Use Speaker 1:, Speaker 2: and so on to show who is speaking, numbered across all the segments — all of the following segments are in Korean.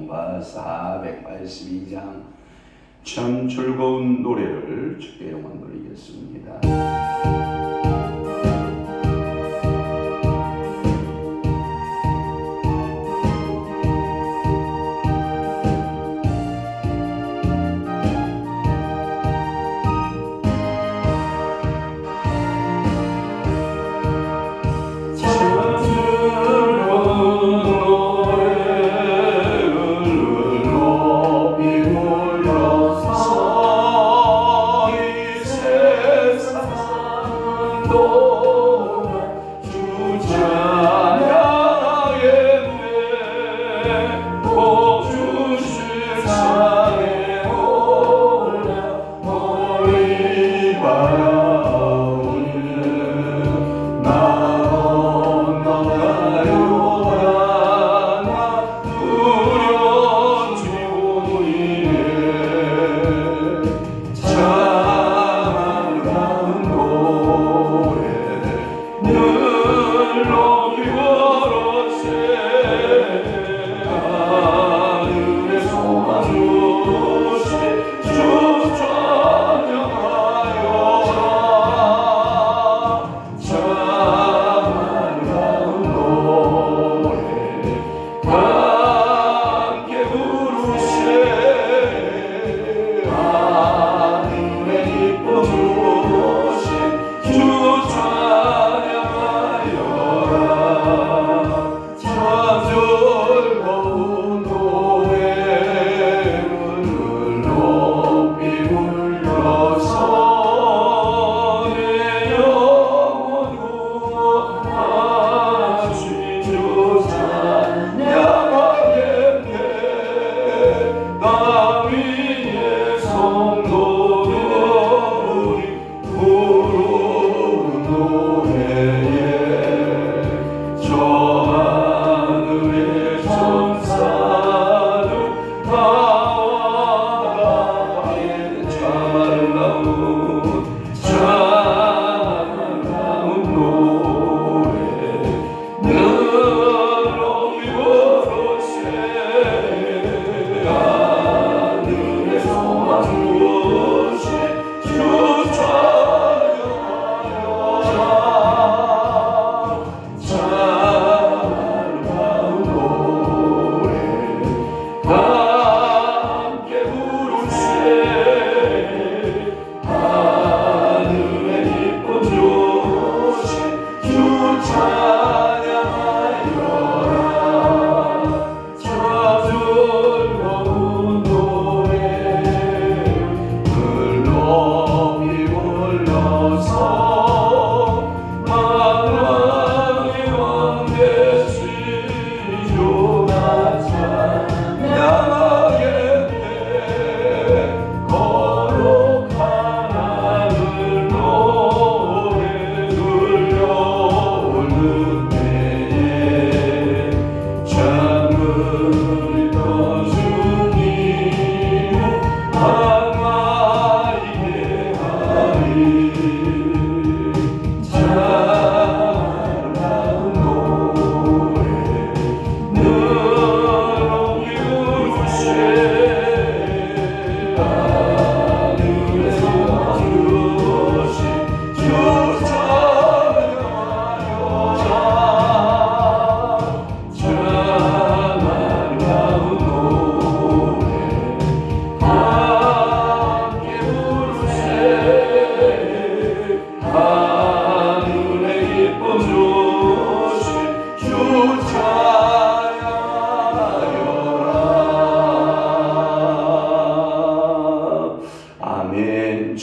Speaker 1: 찬송가 482장 참 즐거운 노래를 주께 영광 돌리겠습니다.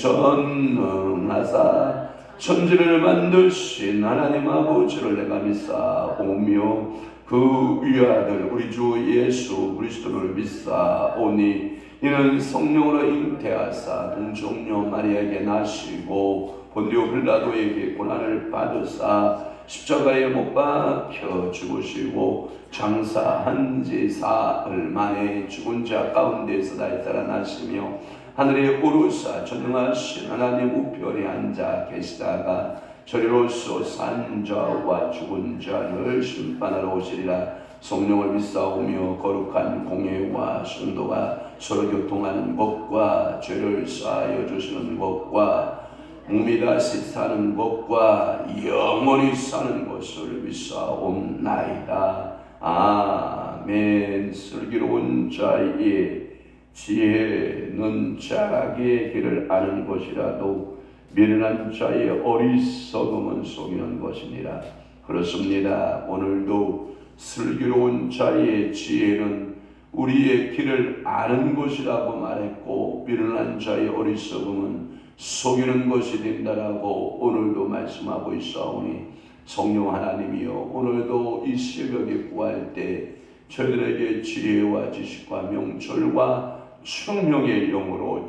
Speaker 1: 전능하사 천지를 만드신 하나님 아버지를 내가 믿사오며 그 위아들 우리 주 예수 그리스도를 믿사오니 이는 성령으로 잉태하사 동정녀 마리아에게 나시고 본디오 빌라도에게 고난을 받으사 십자가에 못 박혀 죽으시고 장사한 지 사흘 만에 죽은 자 가운데서 다시 살아나시며 하늘에 오르사 전능하신 하나님 우편에 앉아 계시다가 저리로서 산 자와 죽은 자를 심판하러 오시리라. 성령을 믿사오며 거룩한 공예와 성도가 서로 교통하는 것과 죄를 사하여 주시는 것과 몸이 다시 사는 것과 영원히 사는 것을 믿사옵나이다. 아멘. 슬기로운 자의 지혜는 자기의 길을 아는 것이라도 미련한 자의 어리석음은 속이는 것이니라. 그렇습니다. 오늘도 슬기로운 자의 지혜는 우리의 길을 아는 것이라고 말했고, 미련한 자의 어리석음은 속이는 것이 된다라고 오늘도 말씀하고 있사오니, 성령 하나님이여, 오늘도 이 새벽에 구할 때 저희들에게 지혜와 지식과 명철과 청명의 영으로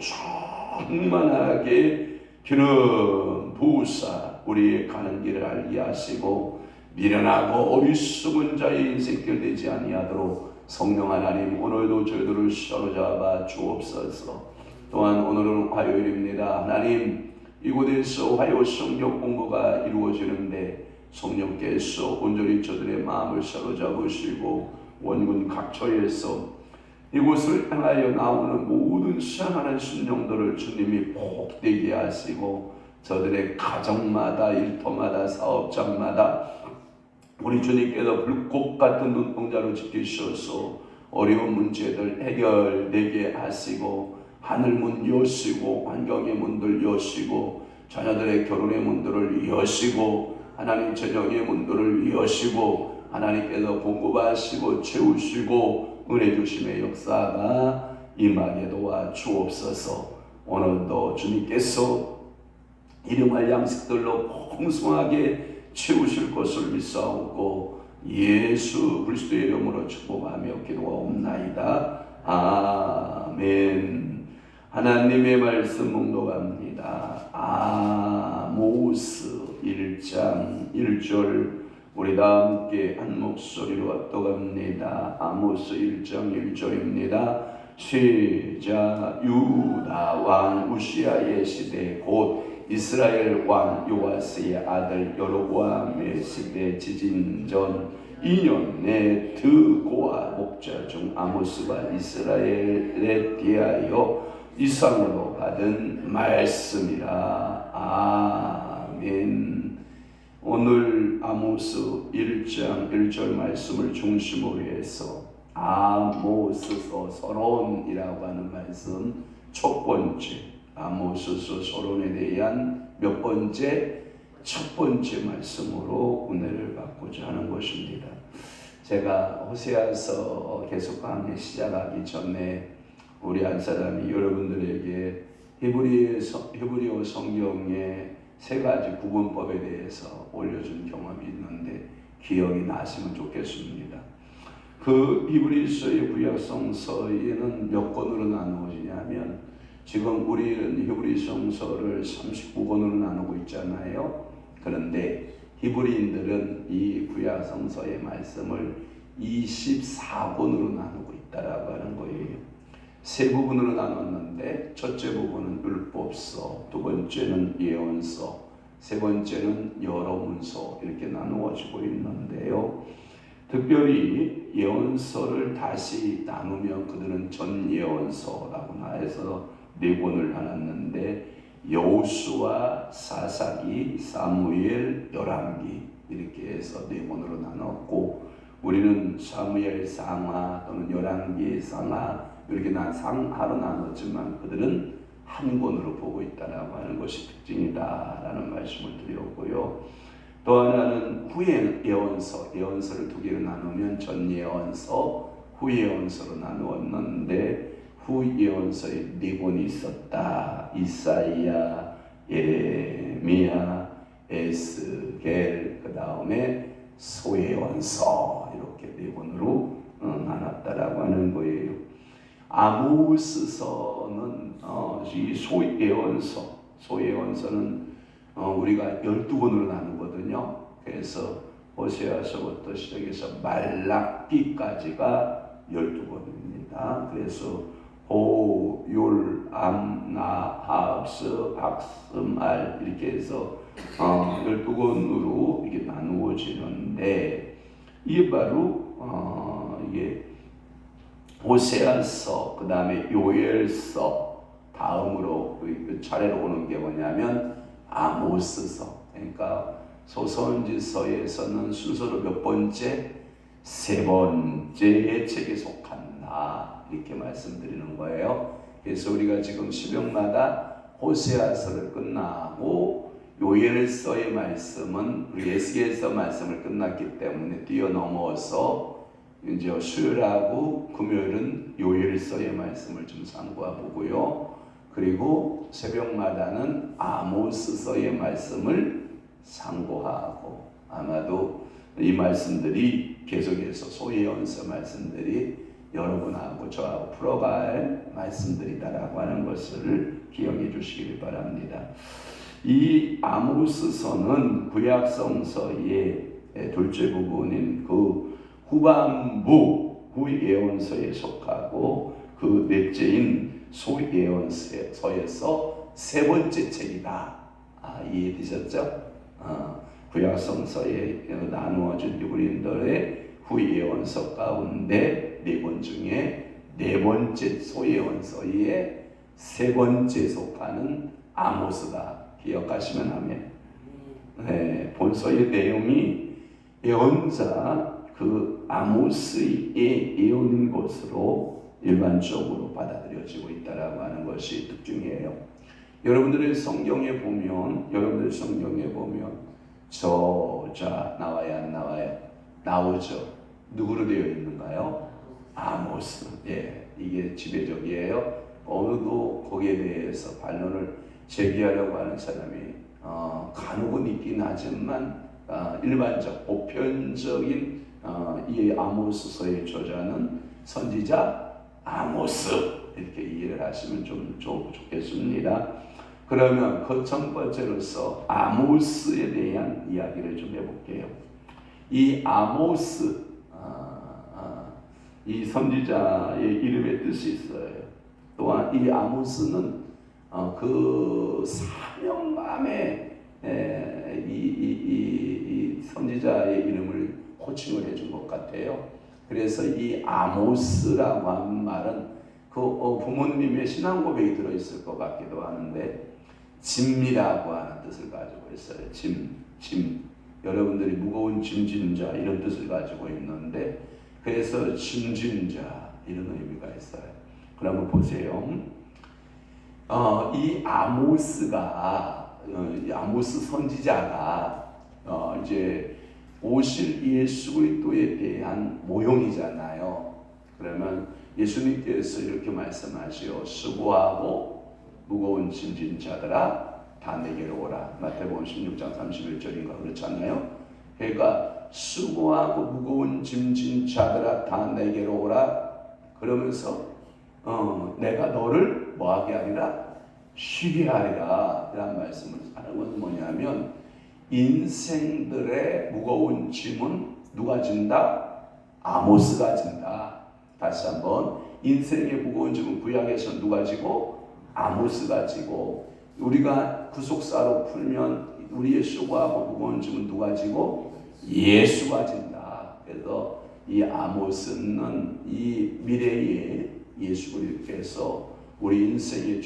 Speaker 1: 충만하게 기름 부으사 우리의 가는 길을 알게 하시고, 미련하고 어리석은 자의 인생길 되지 아니하도록 성령 하나님 오늘도 저희들을 사로잡아 주옵소서. 또한 오늘은 화요일입니다. 하나님, 이곳에서 화요 성령 공부가 이루어지는데 성령께서 온전히 저들의 마음을 사로잡으시고 원군 각처에서 이곳을 향하여 나오는 모든 사랑하는 순종들을 주님이 복되게 하시고, 저들의 가정마다 일터마다 사업장마다 우리 주님께서 불꽃 같은 눈동자로 지키셔서 어려운 문제들 해결되게 하시고, 하늘문 여시고 환경의 문들 여시고 자녀들의 결혼의 문들을 여시고 하나님 재정의 문들을 여시고 하나님께서 공급하시고 채우시고 은혜 주심의 역사가 임하게 도와 주옵소서. 오늘도 주님께서 일용할 양식들로 풍성하게 채우실 것을 믿사오고 예수 그리스도의 이름으로 축복하며 기도하옵나이다. 아멘. 하나님의 말씀 묵독합니다. 아모스 1장 1절 우리 다 함께 한 목소리로 합독합니다. 아모스 1장 1절입니다. 시작. 유다 왕 우시아의 시대 곧 이스라엘 왕 요아스의 아들 여로보암의 시대 지진 전 2년 내 드고아 목자 중 아모스가 이스라엘에 대하여 이상으로 받은 말씀이라. 아멘. 오늘 아모스 1장 1절 말씀을 중심으로 해서 아모스서 서론이라고 하는 말씀 첫 번째, 아모스서 서론에 대한 몇 번째? 첫 번째 말씀으로 은혜를 받고자 하는 것입니다. 제가 호세아서 계속 강의 시작하기 전에 우리 한 사람이 여러분들에게 히브리어 성경의 세 가지 구분법에 대해서 올려준 경험이 있는데 기억이 나시면 좋겠습니다. 그 히브리서의 구약성서에는 몇 권으로 나누어지냐면, 지금 우리는 히브리 성서를 39권으로 나누고 있잖아요. 그런데 히브리인들은 이 구약성서의 말씀을 24권으로 나누고 있다라고 하는 거예요. 세 부분으로 나눴는데 첫째 부분은 율법서, 두 번째는 예언서, 세 번째는 여러문서 이렇게 나누어지고 있는데요. 특별히 예언서를 다시 나누면 그들은 전예언서라고 해서 네 권을 나눴는데, 여호수아, 사사기, 사무엘, 열왕기 이렇게 해서 네 권으로 나눴고, 우리는 사무엘 상하 또는 열왕기 상하 이렇게 상하로 나눴지만 그들은 한 권으로 보고 있다라고 하는 것이 특징이다라는 말씀을 드렸고요. 또 하나는 후예언서, 예언서를 두 개로 나누면 전예언서, 후예언서로 나누었는데 후예언서에 네 권이 있었다. 이사야, 예레미야, 에스겔, 그 다음에 소예언서 이렇게 네 권으로 나눴다라고 하는 거예요. 아모스서는 이 소예언서는 우리가 12권으로 나누거든요. 그래서 호세아서부터 시작해서 말라기까지가 12권입니다. 그래서 호, 율, 암, 나, 합스, 박스말 이렇게 해서 12권으로 이렇게 나누어지는데, 이게 바로 이게 호세아서, 그 다음에 요엘서, 다음으로 그 차례로 오는 게 뭐냐면 아모스서. 그러니까 소선지서에서는 순서로 몇 번째? 세 번째의 책에 속한다, 이렇게 말씀드리는 거예요. 그래서 우리가 지금 시병마다 호세아서를 끝나고 요엘서의 말씀은 우리 에스겔서 말씀을 끝났기 때문에 뛰어넘어서 이제 수요일하고 금요일은 요엘서의 말씀을 좀 참고해 보고요. 그리고 새벽마다는 아모스서의 말씀을 참고하고, 아마도 이 말씀들이 계속해서 소예언서 말씀들이 여러분하고 저하고 풀어갈 말씀들이다라고 하는 것을 기억해 주시길 바랍니다. 이 아모스서는 구약성서의 둘째 부분인 그 후반부 후예언서에 속하고 그 넷째인 소예언서에서 세 번째 책이다. 이해되셨죠? 구약성서에 나누어진 유브린들의 후예언서 가운데 네 권 중에 네 번째 소예언서에 세 번째 속하는 아모스다. 기억하시면 하면, 본서의 내용이 예언자 그 아모스의 예언인 것으로 일반적으로 받아들여지고 있다라고 하는 것이 특징이에요. 여러분들의 성경에 보면 저자 나와요, 안 나와요? 나오죠. 누구로 되어 있는가요? 아모스. 이게 지배적이에요. 어느도 거기에 대해서 반론을 제기하려고 하는 사람이 간혹은 있긴 하지만 일반적 보편적인 이 아모스서의 저자는 선지자 아모스, 이렇게 이해를 하시면 좀 좋겠습니다. 그러면 그 첫 번째로서 아모스에 대한 이야기를 좀 해볼게요. 이 아모스, 이 선지자의 이름의 뜻이 있어요. 또한 이 아모스는 그 사명감에 이 선지자의 이름을 호칭을 해준 것 같아요. 그래서 이 아모스라고 하는 말은 그 부모님의 신앙 고백이 들어있을 것 같기도 하는데, 짐이라고 하는 뜻을 가지고 있어요. 짐. 여러분들이 무거운 짐진 자, 이런 뜻을 가지고 있는데, 그래서 짐진 자, 이런 의미가 있어요. 그러면 보세요. 이 아모스가, 아모스 선지자가 이제 오실 예수 그리스도에 대한 모형이잖아요. 그러면 예수님께서 이렇게 말씀하시오. 수고하고 무거운 짐진 자들아 다 내게로 오라. 마태복음 16장 31절인가 그렇잖아요. 그러니까 수고하고 무거운 짐진 자들아 다 내게로 오라. 그러면서 내가 너를 뭐하게 하리라? 쉬게 하리라. 이런 말씀을 하는 것은 뭐냐면, 인생들의 무거운 짐은 누가 진다? 아모스가 진다. 다시 한번, 인생의 무거운 짐은 구약에서 누가 지고? 아모스가 지고, 우리가 구속사로 풀면 우리의 수고하고 무거운 짐은 누가 지고? 예수가 진다. 그래서 이 아모스는 이 미래의 예수 그리스도께서 우리 인생의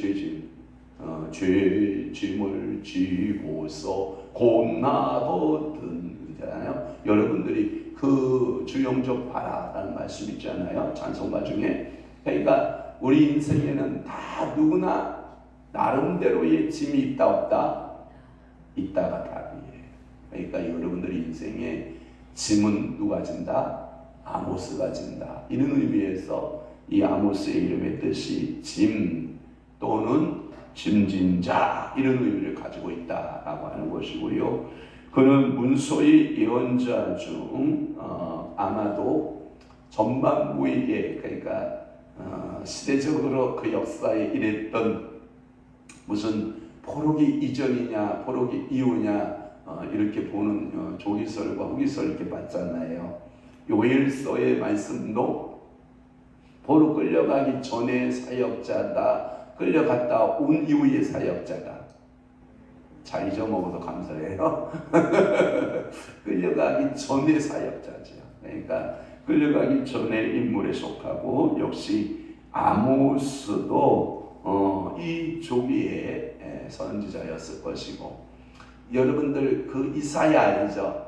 Speaker 1: 죄짐을 지고서 고나거든 그러잖아요. 여러분들이 그 주영적 바라라는 말씀 있잖아요. 찬송가 중에. 그러니까 우리 인생에는 다 누구나 나름대로의 짐이 있다 없다? 있다가 답이에요. 그러니까 여러분들이 인생에 짐은 누가 진다? 아모스가 진다. 이런 의미에서 이 아모스의 이름의 뜻이 짐 또는 짐진자, 이런 의미를 가지고 있다라고 하는 것이고요. 그는 문서의 예언자 중 아마도 전반부에, 그러니까 시대적으로 그 역사에 일했던, 무슨 포로기 이전이냐 포로기 이후냐 이렇게 보는 조기설과 후기설 이렇게 봤잖아요. 요엘서의 말씀도 포로 끌려가기 전의 사역자다, 끌려갔다 온 이후의 사역자다. 잘 잊어먹어도 감사해요. 끌려가기 전의 사역자죠. 그러니까 끌려가기 전의 인물에 속하고 역시 아모스도 이 조기의 선지자였을 것이고, 여러분들 그 이사야 알죠?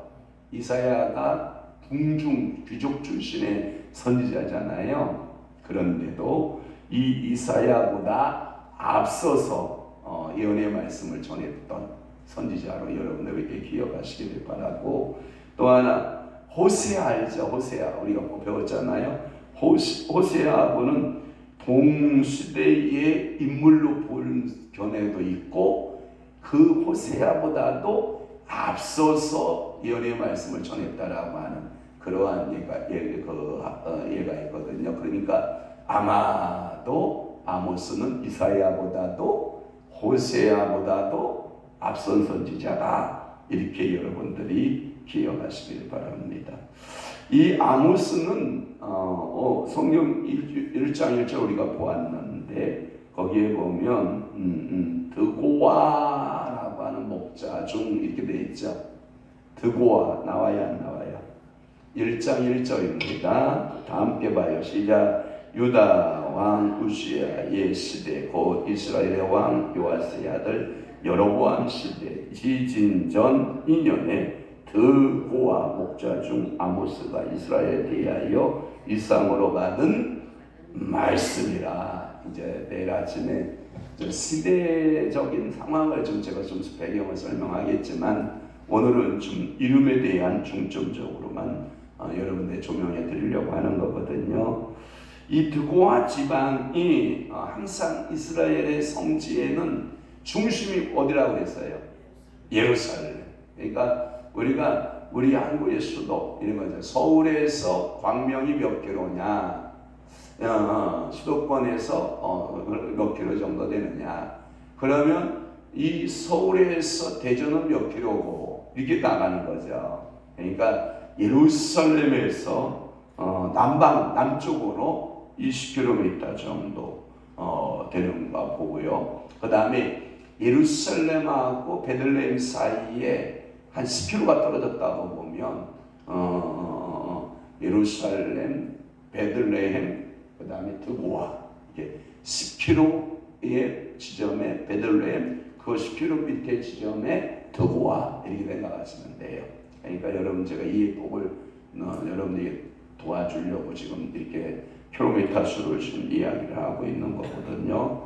Speaker 1: 이사야가 궁중 귀족 출신의 선지자잖아요. 그런데도 이 이사야보다 앞서서 예언의 말씀을 전했던 선지자로 여러분들에게 기억하시기를 바라고, 또 하나 호세아 알죠? 호세아 우리가 배웠잖아요. 호세아하고는 동시대의 인물로 볼 견해도 있고, 그 호세아보다도 앞서서 예언의 말씀을 전했다라고 하는 그러한 예가 있거든요. 그러니까 아마도 아모스는 이사야보다도 호세아보다도 앞선 선지자다, 이렇게 여러분들이 기억하시길 바랍니다. 이 아모스는 성경 1장 1절 우리가 보았는데, 거기에 보면 드고아라고 하는 목자 중 이렇게 되어 있죠. 드고아 나와야 안 나와요? 1장 1절입니다. 다 함께 봐요. 시작. 유다 왕 우시야의 시대 곧 이스라엘의 왕 요아스의 아들 여로보암 시대 지진전 2년에 드고아 목자 중 아모스가 이스라엘에 대하여 이상으로 받은 말씀이라. 이제 내일 아침에 시대적인 상황을 제가 배경을 설명하겠지만, 오늘은 좀 이름에 대한 중점적으로만 여러분들 조명해 드리려고 하는 거거든요. 이 드고아 지방이 항상 이스라엘의 성지에는 중심이 어디라고 했어요? 예루살렘. 그러니까 우리 한국의 수도 이런 거죠. 서울에서 광명이 몇 킬로냐, 수도권에서 몇 킬로 정도 되느냐. 그러면 이 서울에서 대전은 몇 킬로고 이렇게 나가는 거죠. 그러니까 예루살렘에서 남쪽으로 20km 정도 되는 거 보고요. 그 다음에 예루살렘하고 베들레헴 사이에 한 10km가 떨어졌다고 보면 예루살렘, 베들레헴, 그 다음에 드고아, 이게 10km의 지점에 베들레헴, 그 10km 밑에 지점에 드고아, 이렇게 생각하시면 돼요. 그러니까 여러분, 제가 이 복을 여러분들이 도와주려고 지금 이렇게 킬로미터 수를 지금 이야기를 하고 있는 거거든요.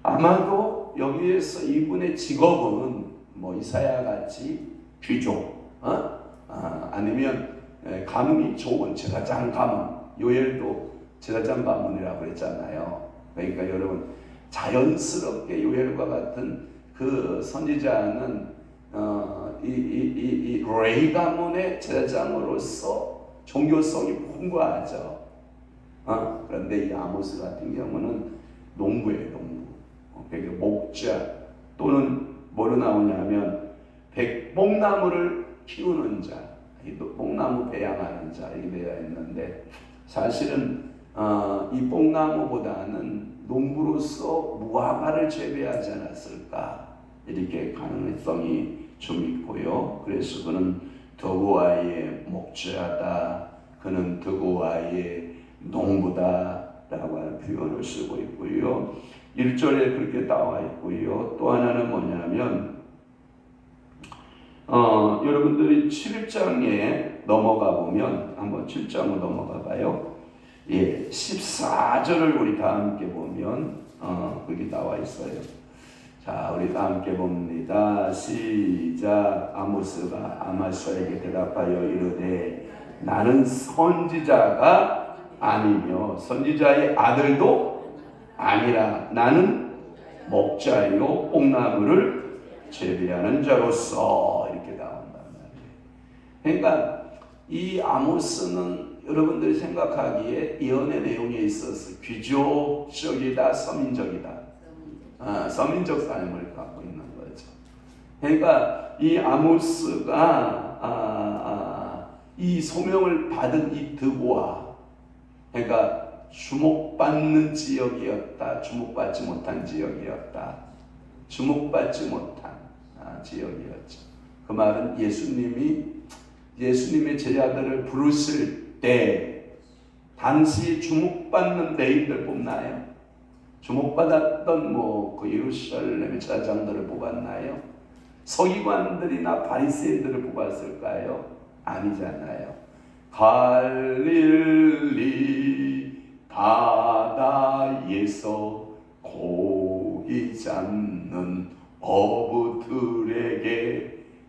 Speaker 1: 아마도 여기에서 이분의 직업은 뭐 이사야 같이 귀족, 아니면 가문이 좋은 제사장 가문, 요엘도 제사장 가문이라고 그랬잖아요. 그러니까 여러분, 자연스럽게 요엘과 같은 그 선지자는 이 레이 가문의 제사장으로서 종교성이 풍부하죠. 그런데 이 아모스 같은 경우는 농부예요, 농부. 그러니까 목자 또는 뭐로 나오냐면 백봉나무를 키우는 자, 뽕나무 배양하는 자, 이렇게 되어 있는데, 사실은 이 뽕나무보다는 농부로서 무화과를 재배하지 않았을까, 이렇게 가능성이 좀 있고요. 그래서 그는 드고아의 목자다, 그는 드고아의 농부다 라고 하는 표현을 쓰고 있고요. 1절에 그렇게 나와 있고요. 또 하나는 뭐냐면 여러분들이 7장에 넘어가 보면, 한번 7장으로 넘어가 봐요. 14절을 우리 다 함께 보면 거기 나와 있어요. 자, 우리 다 함께 봅니다. 시작. 아모스가 아마스에게 대답하여 이르되 나는 선지자가 아니며 선지자의 아들도 아니라 나는 목자요 뽕나무를 재배하는 자로서, 이렇게 나온단 말이에요. 그러니까 이 아모스는 여러분들이 생각하기에 예언의 내용에 있어서 귀족적이다, 서민적이다, 서민적 삶을 갖고 있는 거죠. 그러니까 이 아모스가 이 소명을 받은 이 드고아, 그러니까 주목받는 지역이었다, 주목받지 못한 지역이었다. 주목받지 못한 지역이었죠. 그 말은 예수님의 제자들을 부르실 때 당시 주목받는 대인들 뽑나요? 주목받았던 그 예루살렘의 제사장들을 뽑았나요? 서기관들이나 바리새인들을 뽑았을까요? 아니잖아요. 갈릴리 바다에서 고기 잡는 어부들에게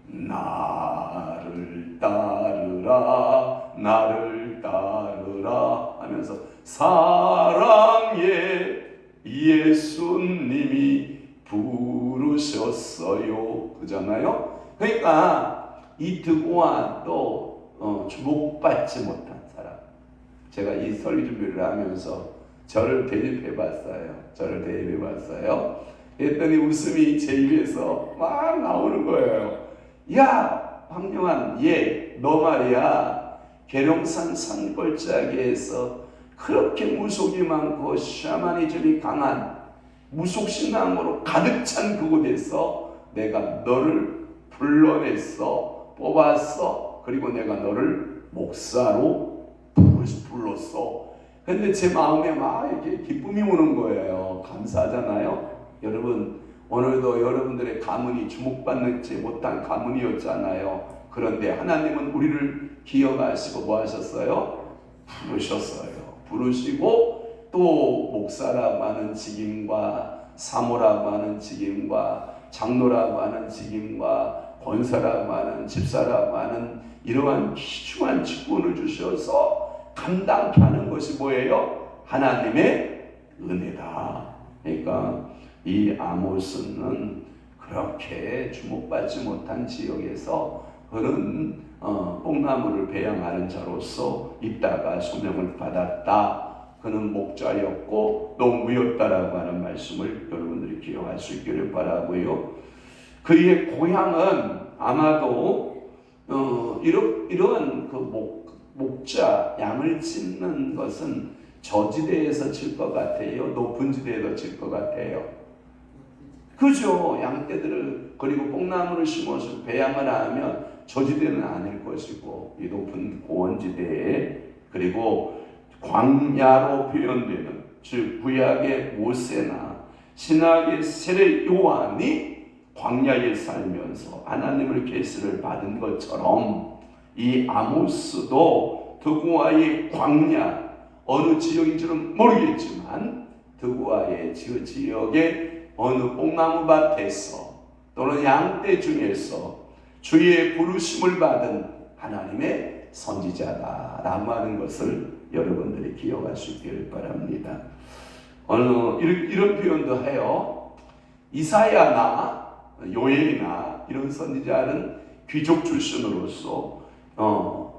Speaker 1: 나를 따르라 나를 따르라 하면서 사랑의 예수님이 부르셨어요. 그잖아요. 그러니까 이 드고와 또 주목받지 못한 사람, 제가 이 설교 준비를 하면서 저를 대입해 봤어요. 그랬더니 웃음이 제 입에서 막 나오는 거예요. 야, 황영환, 너 말이야 계룡산 산골짜기에서 그렇게 무속이 많고 샤머니즘이 강한 무속신앙으로 가득 찬 그곳에서 내가 너를 불러냈어, 뽑았어. 그리고 내가 너를 목사로 불렀어. 근데 제 마음에 막 이렇게 기쁨이 오는 거예요. 감사하잖아요. 여러분, 오늘도 여러분들의 가문이 주목받지 못한 가문이었잖아요. 그런데 하나님은 우리를 기억하시고 뭐 하셨어요? 부르시고 또 목사라고 하는 직임과 사모라고 하는 직임과 장로라고 하는 직임과 권사라고 하는 집사라고 하는 이러한 귀중한 직분을 주셔서 감당케 하는 것이 뭐예요? 하나님의 은혜다. 그러니까 이 아모스는 그렇게 주목받지 못한 지역에서 그런 뽕나무를 배양하는 자로서 있다가 소명을 받았다. 그는 목자였고 농부였다라고 하는 말씀을 여러분들이 기억할 수 있기를 바라고요. 그의 고향은 아마도 이런 그 목자 양을 찢는 것은 저지대에서 칠 것 같아요. 높은 지대에서 칠 것 같아요. 그죠? 양떼들을 그리고 뽕나무를 심어서 배양을 하면 저지대는 아닐 것이고 이 높은 고원지대에 그리고 광야로 표현되는 즉 구약의 모세나 신약의 세례 요한이 광야에 살면서 하나님의 계시를 받은 것처럼 이 아모스도 드고아의 광야 어느 지역인지는 모르겠지만 드고아의 지역의 어느 뽕나무 밭에서 또는 양떼 중에서 주의 부르심을 받은 하나님의 선지자다라고 하는 것을 여러분들이 기억할 수 있기를 바랍니다. 이런 표현도 해요. 이사야나 요엘이나 이런 선지자는 귀족 출신으로서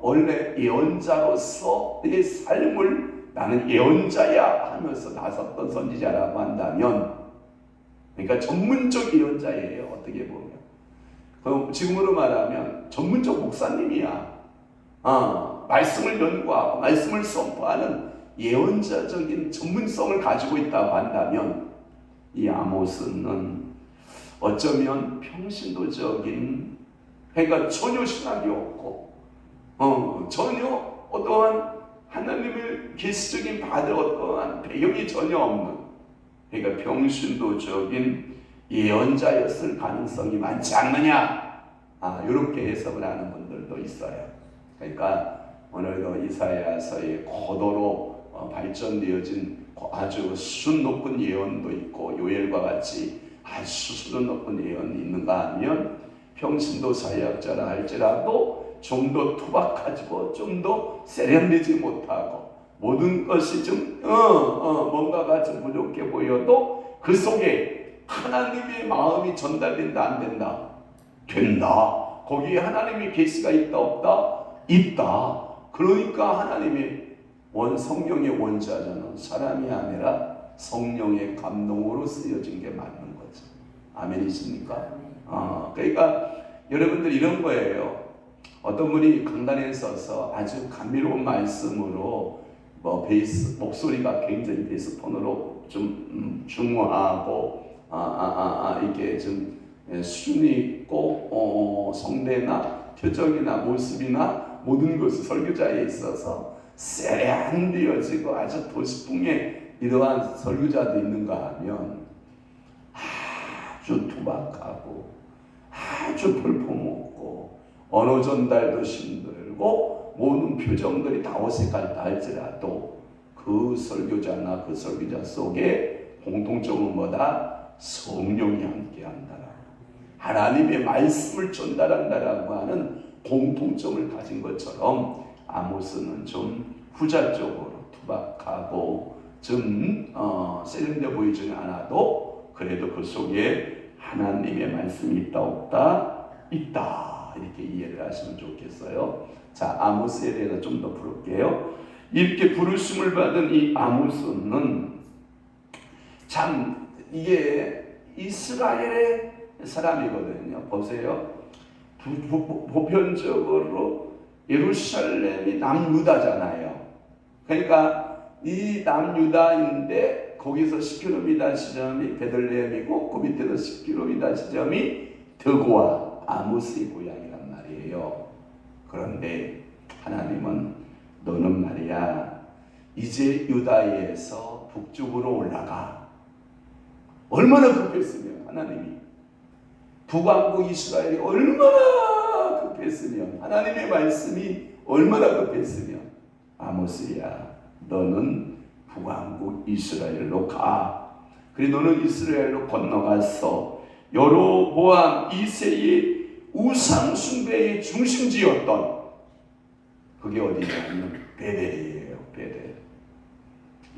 Speaker 1: 원래 예언자로서 내 삶을 나는 예언자야 하면서 나섰던 선지자라고 한다면, 그러니까 전문적 예언자예요. 어떻게 보면 지금으로 말하면 전문적 목사님이야. 말씀을 연구하고 말씀을 선포하는 예언자적인 전문성을 가지고 있다고 한다면 이 아모스는 어쩌면 평신도적인, 그러니까 전혀 신학이 없고 전혀 어떠한 하나님의 계시적인 받을 어떠한 배경이 전혀 없는, 그러니까 평신도적인 예언자였을 가능성이 많지 않느냐, 이렇게 해석을 하는 분들도 있어요. 그러니까 오늘도 이사야서의 고도로 발전되어진 아주 수준 높은 예언도 있고 요엘과 같이 아주 수준 높은 예언이 있는가 하면 평신도 사역자라 할지라도 좀 더 투박하고 좀 더 세련되지 못하고 모든 것이 좀 뭔가가 좀 부족해 보여도 그 속에 하나님의 마음이 전달된다 안 된다? 된다. 거기에 하나님의 계시가 있다 없다? 있다. 그러니까 하나님의 성령의 원자자는 사람이 아니라 성령의 감동으로 쓰여진 게 맞는 거죠. 아멘이십니까? 그러니까 여러분들 이런 거예요. 어떤 분이 강단에 서서 아주 감미로운 말씀으로 목소리가 굉장히 베이스톤으로 좀 중후하고 이게 좀 수준이 있고 성대나 표정이나 모습이나 모든 것이 설교자에 있어서 세련되어지고 아주 도시풍의 이러한 설교자도 있는가 하면 아주 투박하고 아주 볼품없고 언어 전달도 힘들고 모든 표정들이 다 어색하다 할지라도 그 설교자나 그 설교자 속에 공통점은 뭐다? 성령이 함께한다라. 하나님의 말씀을 전달한다라고 하는 공통점을 가진 것처럼 아모스는 좀 후자적으로 투박하고 좀 세련돼 보이지는 않아도 그래도 그 속에 하나님의 말씀이 있다 없다? 있다. 이렇게 이해를 하시면 좋겠어요. 자, 아모스에 대해서 좀 더 부를게요. 이렇게 부르심을 받은 이 아모스는 참 이게 이스라엘의 사람이거든요. 보세요. 보편적으로 예루살렘이 남유다잖아요. 그러니까 이 남유다인데 거기서 10km 지점이 베들레헴이고 그 밑에서 10km 지점이 드고와 아모스의 고향이란 말이에요. 그런데 하나님은 너는 말이야 이제 유다에서 북쪽으로 올라가. 얼마나 급했으면 하나님이 북왕국 이스라엘이 얼마나 급했으면 하나님의 말씀이 얼마나 급했으면 아모스야 너는 북왕국 이스라엘로 가. 그리고 너는 이스라엘로 건너가서 여로보암 2세의 우상 숭배의 중심지였던 그게 어디냐면 베델이에요. 베델.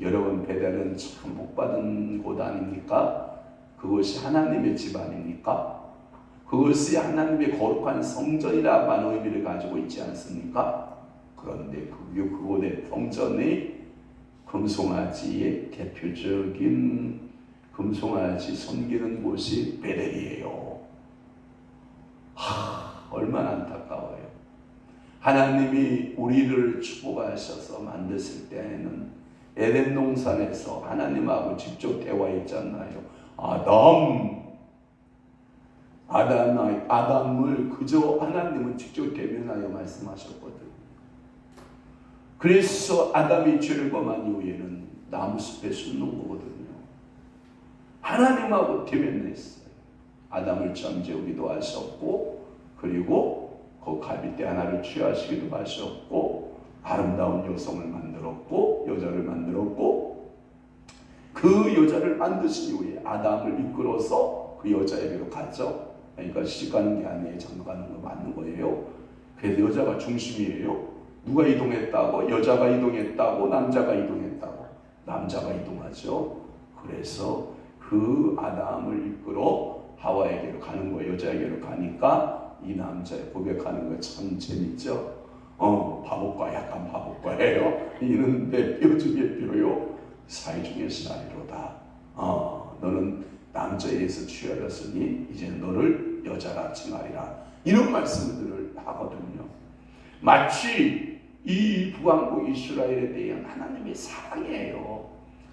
Speaker 1: 여러분 베델은 참 복받은 곳 아닙니까? 그것이 하나님의 집 아닙니까? 그것이 하나님의 거룩한 성전이라고 하는 의미를 가지고 있지 않습니까? 그런데 그곳의 성전이 금송아지의 대표적인 금송아지 섬기는 곳이 베델이에요. 얼마나 안타까워요. 하나님이 우리를 축복하셔서 만드실 때에는 에덴 동산에서 하나님하고 직접 대화했잖아요. 아담을 그저 하나님은 직접 대면하여 말씀하셨거든요. 그래서 아담이 죄를 범한 이후에는 나무숲에 숨는 거거든요. 하나님하고 대면했어요. 아담을 잠재우기도 하셨고 그리고 그 갈빗대 하나를 취하시기도 하셨고 아름다운 여성을 만들었고 여자를 만들었고 그 여자를 만드신 이후에 아담을 이끌어서 그 여자에게로 갔죠. 그러니까 시집가는 게 아니에요. 장가가는 거 맞는 거예요. 그래서 여자가 중심이에요. 누가 이동했다고? 여자가 이동했다고? 남자가 이동했다고? 남자가 이동하죠. 그래서 그 아담을 이끌어 하와에게로 가는 거예요. 여자에게로 가니까 이 남자의 고백하는 거 참 재밌죠. 바보과 약간 바보과예요. 이는 내 뼈 중에 뼈요 살 중에 살이로다. 너는 남자에게서 취하였으니 이제 너를 여자라 칭하리라. 이런 말씀들을 하거든요. 마치 이 북왕국 이스라엘에 대한 하나님의 사랑이에요.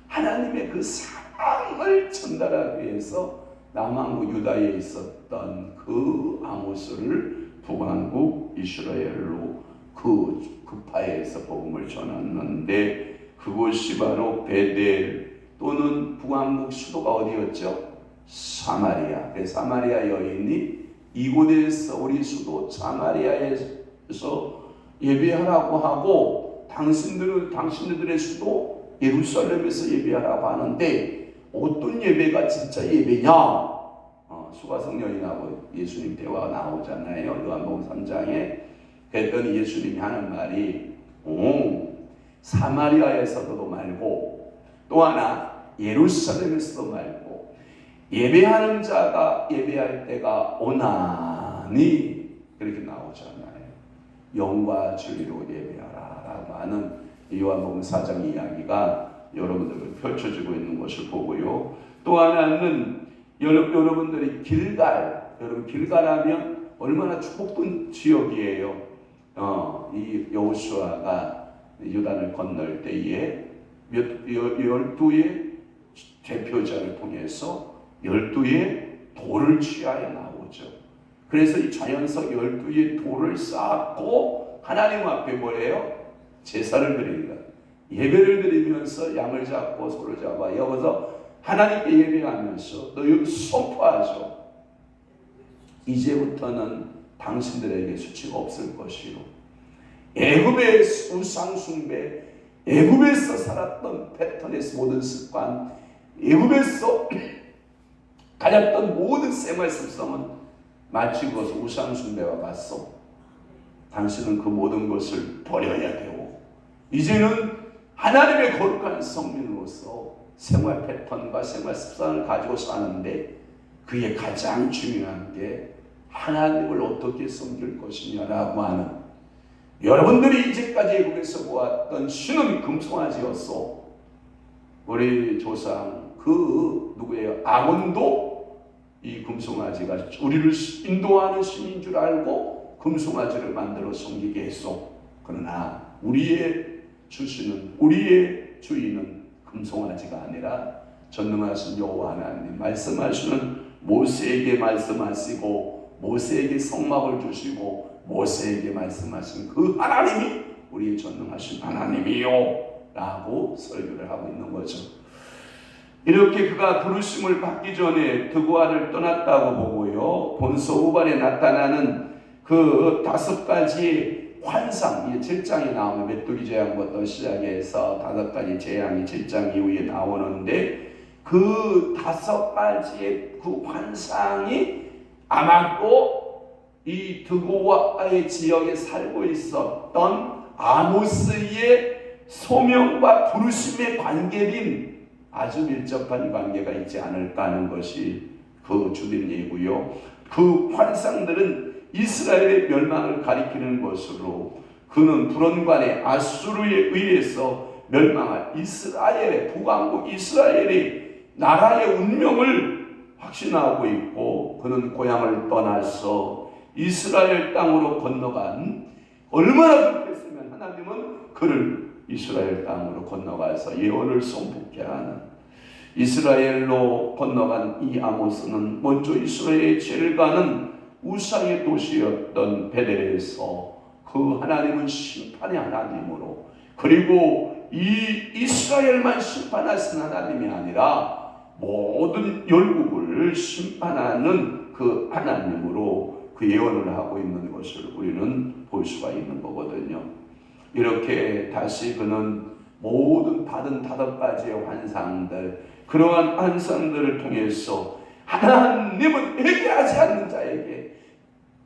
Speaker 1: 하나님의 그 사랑을 전달하기 위해서 남왕국 유다에 있었던 그 아모스를 북왕국 이스라엘로 그 급파에서 복음을 전했는데 그곳이 바로 베델 또는 북왕국 수도가 어디였죠? 사마리아. 사마리아 여인이 이곳에서 우리 수도 사마리아에서 예배하라고 하고 당신들의 수도 예루살렘에서 예배하라고 하는데 어떤 예배가 진짜 예배냐? 수가성 여인하고 예수님 대화가 나오잖아요. 요한복음 3장에. 그랬더니 예수님이 하는 말이 사마리아에서도 말고 또 하나 예루살렘에서도 말고 예배하는 자가 예배할 때가 오나니 그렇게 나오잖아요. 영과 진리로 예배하라 라고 하는 요한복음 4장 이야기가 여러분들을 펼쳐지고 있는 것을 보고요. 또 하나는 여러분들이 여러분 길갈하면 얼마나 축복된 지역이에요. 이 여호수아가 요단을 건널 때에 12의 대표자를 통해서 12의 돌을 취하여 나오죠. 그래서 이 자연석 12의 돌을 쌓고 하나님 앞에 뭐예요? 제사를 드리니까 예배를 드리면서 양을 잡고 소를 잡아 여기서 하나님께 예배하면서 너희 선포하죠. 이제부터는 당신들에게 수치가 없을 것이요 애굽의 우상 숭배, 애굽에서 살았던 패턴에서 모든 습관, 애굽에서 가졌던 모든 생활 습성은 마치 그것을 우상 숭배와 같소. 당신은 그 모든 것을 버려야 되고 이제는 하나님의 거룩한 성민으로서 생활 패턴과 생활 습관을 가지고 사는데 그게 가장 중요한 게 하나님을 어떻게 섬길 것이냐라고 하는, 여러분들이 이제까지 애국에서 보았던 신은 금송아지였소. 우리 조상 그 누구예요? 아몬도 이 금송아지가 우리를 인도하는 신인 줄 알고 금송아지를 만들어 섬기게 했소. 그러나 우리의 주신은, 우리의 주인은 금송아지가 아니라 전능하신 여호와 하나님 말씀하시는 모세에게 말씀하시고 모세에게 성막을 주시고 모세에게 말씀하신 그 하나님이 우리의 전능하신 하나님이요 라고 설교를 하고 있는 거죠. 이렇게 그가 부르심을 받기 전에 드고아를 떠났다고 보고요, 본서 후반에 나타나는 그 5가지의 환상, 7장에 나오면 메뚜기 재앙부터 시작해서 5가지 재앙이 7장 이후에 나오는데 그 5가지의 그 환상이 아마도 이 드고아의 지역에 살고 있었던 아모스의 소명과 부르심의 관계인 아주 밀접한 관계가 있지 않을까 하는 것이 그 주된 예고요. 그 환상들은 이스라엘의 멸망을 가리키는 것으로 그는 불원관의 아수르에 의해서 멸망할 이스라엘의 북왕국 이스라엘의 나라의 운명을 확신하고 있고, 그는 고향을 떠나서 이스라엘 땅으로 건너간, 얼마나 그랬으면 하나님은 그를 이스라엘 땅으로 건너가서 예언을 선포케 하는, 이스라엘로 건너간 이 아모스는 먼저 이스라엘의 제일 가는 우상의 도시였던 베델에서 그 하나님은 심판의 하나님으로, 그리고 이 이스라엘만 심판하신 하나님이 아니라 모든 열국을 심판하는 그 하나님으로 그 예언을 하고 있는 것을 우리는 볼 수가 있는 거거든요. 이렇게 다시 그는 모든 받은 5가지의 환상들, 그러한 환상들을 통해서 하나님은 회개하지 않는 자에게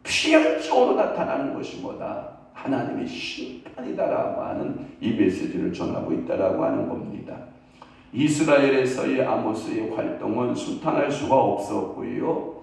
Speaker 1: 피한적으로 나타나는 것이 뭐다? 하나님의 심판이다라고 하는 이 메시지를 전하고 있다라고 하는 겁니다. 이스라엘에서의 아모스의 활동은 수탄할 수가 없었고요.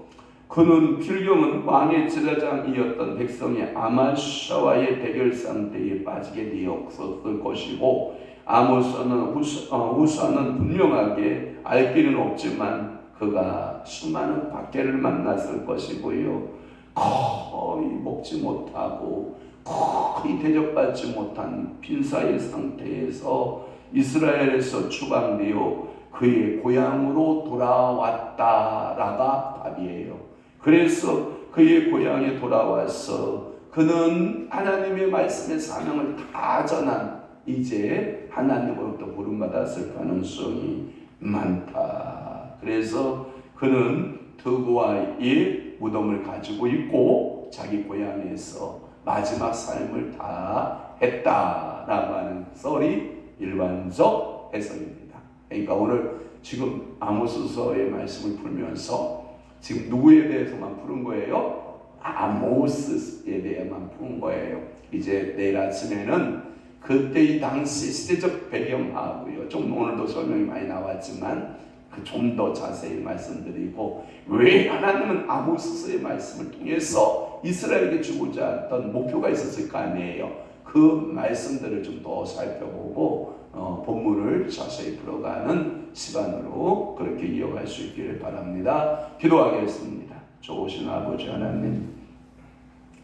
Speaker 1: 그는 필경은 왕의 제사장이었던 백성이 아마샤와의 대결 상태에 빠지게 되었을 것이고, 아모스는 후사는 분명하게 알 길은 없지만 그가 수많은 박해를 만났을 것이고요. 거의 먹지 못하고 거의 대접받지 못한 빈사의 상태에서 이스라엘에서 추방되어 그의 고향으로 돌아왔다라가 답이에요. 그래서 그의 고향에 돌아와서 그는 하나님의 말씀의 사명을 다 전한, 이제 하나님으로부터 부름받았을 가능성이 많다. 그래서 그는 드고아의 무덤을 가지고 있고 자기 고향에서 마지막 삶을 다 했다라고 하는 썰이 일반적 해석입니다. 그러니까 오늘 지금 아모스서의 말씀을 풀면서 지금 누구에 대해서만 푸는 거예요? 아모스에 대해만 푸는 거예요. 이제 내일 아침에는 그때 이 당시 시대적 배경하고요, 좀 오늘도 설명이 많이 나왔지만 좀 더 자세히 말씀드리고, 왜 하나님은 아모스서의 말씀을 통해서 이스라엘에게 주고자 했던 목표가 있었을 거 아니에요. 그 말씀들을 좀 더 살펴보고 본문을 자세히 풀어가는 시간으로 그렇게 이어갈 수 있기를 바랍니다. 기도하겠습니다. 좋으신 아버지 하나님,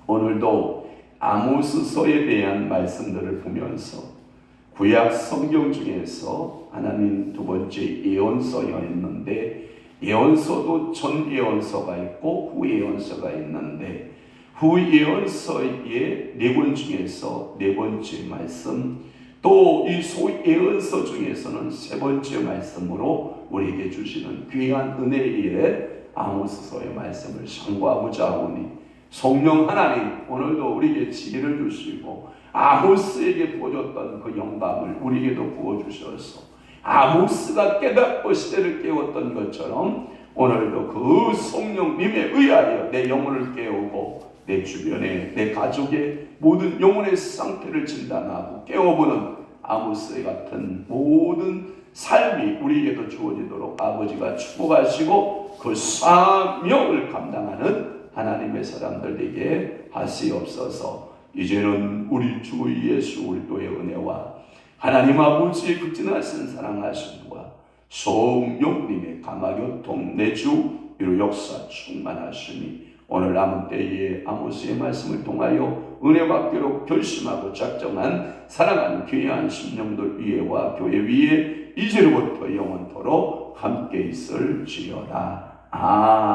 Speaker 1: 오늘도 아모스서에 대한 말씀들을 보면서 구약 성경 중에서 하나님 2번째 예언서였는데, 예언서도 전 예언서가 있고 후 예언서가 있는데, 후예언서의 4권 중에서 4번째 말씀, 또 이 소예언서 중에서는 3번째 말씀으로 우리에게 주시는 귀한 은혜의 아모스서의 말씀을 상고하고자 하오니, 성령 하나님 오늘도 우리에게 지혜를 주시고 아모스에게 부어줬던 그 영감을 우리에게도 부어주셔서 아모스가 깨닫고 시대를 깨웠던 것처럼 오늘도 그 성령님에 의하여 내 영혼을 깨우고 내 주변에 내 가족의 모든 영혼의 상태를 진단하고 깨워보는 아모스 같은 모든 삶이 우리에게도 주어지도록 아버지가 축복하시고 그 사명을 감당하는 하나님의 사람들 되게 하시옵소서. 이제는 우리 주 예수 그리스도의 은혜와 하나님 아버지의 극진하신 사랑하심과 성령님의 강화교통 내주 이루 역사 충만하시니 오늘 남은 때에 아모스의 말씀을 통하여 은혜 받기로 결심하고 작정한 사랑하는 귀한 심령들 위에와 교회 위에 이제로부터 영원토록 함께 있을지어다. 아멘.